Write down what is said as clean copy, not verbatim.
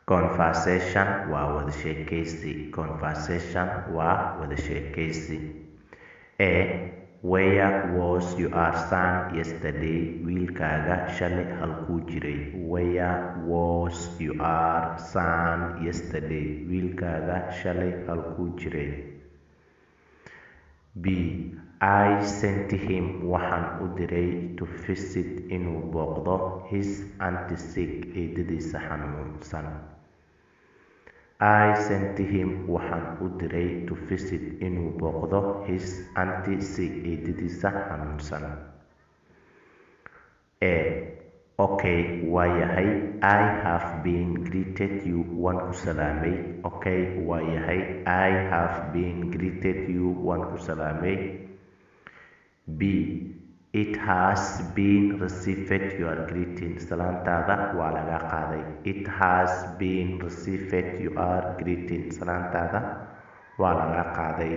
Conversation waa wada sheekaysi. Conversation waa wada sheekaysi. A. Where was your son yesterday? Wiilkaaga shalay halkuu jiray? Where was your son yesterday? Wiilkaaga shalay halkuu jiray? B. I sent him waxaan u diray to visit inuu booqdo his auntie sick eedadiisa xanuunsan. I sent him waxaan u diray to visit inuu booqdo his auntie sick eedadiisa xanuunsan. A. Okay, waa yahay. I have been greeted you waan ku salaamay. Okay, waa yahay. I have been greeted you waan ku salaamay. B. It has been received your greeting. Salaantaada waa laga qaaday. It has been received your greeting. Salaantaada waa laga qaaday.